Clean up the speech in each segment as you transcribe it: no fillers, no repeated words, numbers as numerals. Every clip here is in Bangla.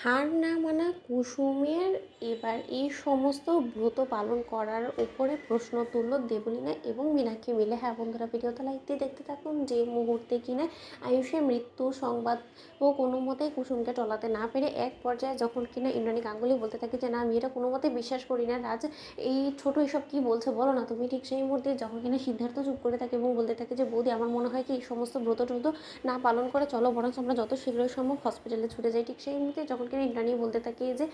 হার না মানা কুসুমের এবার এই সমস্ত ব্রত পালন করার উপরে প্রশ্ন তুলল দেবলীনা এবং মীনাক্ষী মিলে। হ্যাঁ বন্ধুরা, ভিডিওটা লাইক দিয়ে দেখতে থাকুন। যে মুহূর্তে কিনা আয়ুষের মৃত্যুর সংবাদ ও কোনো মতেই কুসুমকে টলাতে না পেরে এক পর্যায়ে যখন কিনা ইন্দ্রাণী গাঙ্গুলি বলতে থাকে যে না, আমি এটা কোনো মতে বিশ্বাস করি না রাজ, এই ছোট এসব কী বলছে বলো না তুমি, ঠিক সেই মুহূর্তে যখন কিনা সিদ্ধার্থ চুপ করে থাকে এবং বলতে থাকে যে বৌদি, আমার মনে হয় কি এই সমস্ত ব্রত ট্রত না পালন করে চলো বরং আমরা যত শীঘ্রই সম্ভব হসপিটালে ছুটে যাই। ঠিক সেই মুহূর্তে যখন কিনা ইন্দ্রাণী বলতে থাকে যে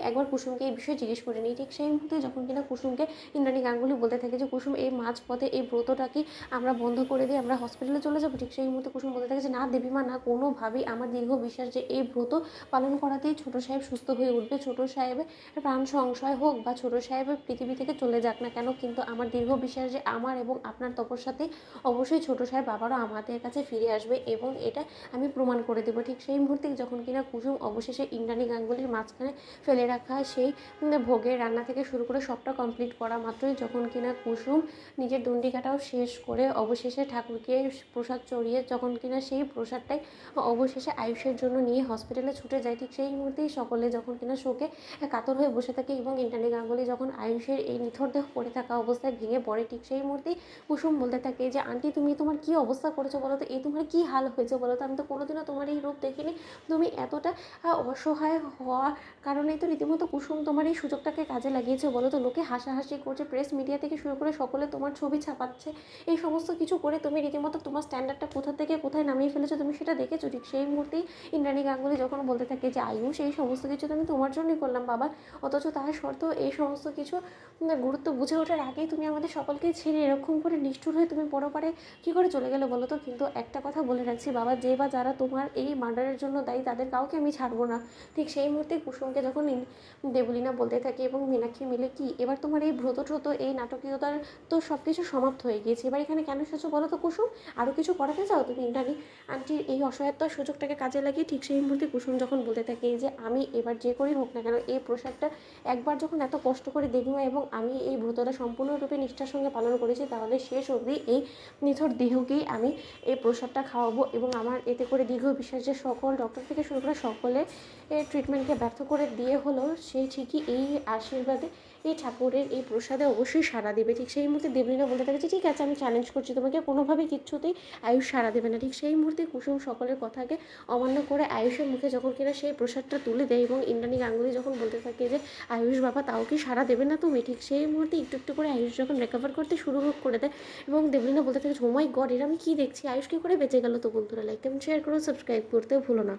একবার কুসুমকে এই বিষয়ে জিজ্ঞেস করে নিই, ঠিক সেই মুহূর্তে যখন কিনা কুসুমকে ইন্দ্রাণী গাঙ্গুলি বলতে থাকে যে কুসুম, এই মাঝপথে এই ব্রতটা কি আমরা বন্ধ করে দিয়ে আমরা হসপিটালে চলে যাবো। ঠিক সেই মুহূর্তে কুসুম বলতে থাকে যে না দেবীমা, না, কোনোভাবেই আমার দীর্ঘ বিশ্বাস যে এই ব্রত পালন করাতেই ছোটো সাহেব সুস্থ হয়ে উঠবে, ছোটো সাহেবের প্রাণ সংশয় হোক বা ছোটো সাহেবের পৃথিবী থেকে চলে যাক না কেন, কিন্তু আমার দীর্ঘ বিশ্বাস যে আমার এবং আপনার তপস্যাতে অবশ্যই ছোটো সাহেব আবারও আমাদের কাছে ফিরে আসবে এবং এটা আমি প্রমাণ করে দেবো। ঠিক সেই মুহূর্তে যখন কিনা কুসুম অবশেষে ইন্দ্রাণী গাঙ্গুলির মাঝখানে ফেলে রাখা সেই ভোগের রান্না থেকে শুরু করে সবটা কমপ্লিট করা মাত্রই যখন কিনা কুসুম নিজের দণ্ডিকাটাও শেষ করে অবশেষে ঠাকুরকে প্রসাদ চড়িয়ে যখন কিনা সেই প্রসাদটাই অবশেষে আয়ুষের জন্য নিয়ে হসপিটালে ছুটে যায়, ঠিক সেই মুহূর্তেই সকলে যখন কিনা শোকে কাতর হয়ে বসে থাকে এবং ইন্দ্রাণী গাঙ্গুলি যখন আয়ুষের এই নিথর দেহ পড়ে থাকা অবস্থায় ভেঙে পড়ে, ঠিক সেই মুহূর্তেই কুসুম বলতে থাকে যে আন্টি, তুমি তোমার কী অবস্থা করেছো বলো তো, এই তোমার কী হাল হয়েছে বলো তো, আমি তো কোনোদিনও তোমার এই রূপ দেখিনি, তুমি এতটা অসহায় হওয়ার কারণেই তো রীতিমতো কুসুম তোমার এই সুযোগটাকে কাজে লাগিয়েছে বলো তো, লোকে হাসাহাসি করছে, প্রেস মিডিয়া থেকে শুরু করে সকলে তোমার ছবি ছাপাচ্ছে, এই সমস্ত কিছু করে তুমি রীতিমতো তোমার স্ট্যান্ডার্ডটা কোথা থেকে কোথায় নামিয়ে ফেলেছো তুমি সেটা দেখেছো। ঠিক সেই মুহূর্তেই ইন্দ্রাণী গাঙ্গুলি যখন বলতে থাকে যে আয়ুষ, এই সমস্ত কিছু তো আমি তোমার জন্যই করলাম বাবা, অথচ তার সত্ত্বেও এই সমস্ত কিছু গুরুত্ব বুঝে ওঠার আগেই তুমি আমাদের সকলকে ছেড়ে এরকম করে নিষ্ঠুর হয়ে তুমি পরপারে কী করে চলে গেলে বলো তো। কিন্তু একটা কথা বলে রাখছি বাবা, যে বা যারা তোমার এই মার্ডারের জন্য দায়ী তাদের কাউকে আমি ছাড়বো না। ঠিক সেই মুহূর্তে কুসুমকে যখন দেবলীনা বলতে থাকে এবং মীনাক্ষী মিলে, কি এবার তোমার এই ব্রত ট্রত এই নাটকীয়তার তো সব কিছু সমাপ্ত হয়ে গিয়েছে, এবার এখানে কেন এসেছো বলো তো কুসুম, আরও কিছু করাতে চাও তুমি ইন্দ্রাণী আন্টির এই অসহায়তার সুযোগটাকে কাজে লাগিয়ে। ঠিক সেই মুহূর্তে কুসুম যখন বলতে থাকে যে আমি এবার যে করেই হোক না কেন এই প্রসাদটা একবার যখন এত কষ্ট করে দেবীমা এবং আমি এই ব্রতটা সম্পূর্ণরূপে নিষ্ঠার সঙ্গে পালন করেছি, তাহলে শেষ অবধি এই নিথর দেহকেই আমি এই প্রসাদটা খাওয়াবো এবং আমার এতে করে দীর্ঘ বিশ্বাস যে সকল ডক্টর থেকে শুরু করে সকলে এই ট্রিটমেন্টকে ব্যর্থ করে দিয়ে হলো সেই ঠিকই এই আশীর্বাদে এই ঠাকুরের এই প্রসাদে অবশ্যই সাড়া দেবে। ঠিক সেই মুহূর্তে দেবলীনা বলতে থাকে যে ঠিক আছে, আমি চ্যালেঞ্জ করছি তোমাকে, কোনোভাবেই কিচ্ছুতেই আয়ুষ সাড়া দেবে না। ঠিক সেই মুহূর্তে কুসুম সকলের কথাকে অমান্য করে আয়ুষের মুখে যখন কিনা সেই প্রসাদটা তুলে দেয় এবং ইন্দ্রাণী গাঙ্গুলি যখন বলতে থাকে যে আয়ুষ বাবা, তাও কি সাড়া দেবে না তুমি, ঠিক সেই মুহূর্তে একটু একটু করে আয়ুষ যখন রিকভার করতে শুরু করে দেয় এবং দেবলীনা বলতে থাকে ও মাই গড, এর আমি কী দেখছি, আয়ুষ কী করে বেঁচে গেল। তো বন্ধুরা, লাইক কমেন্ট শেয়ার করো, সাবস্ক্রাইব করতে ভুলো না।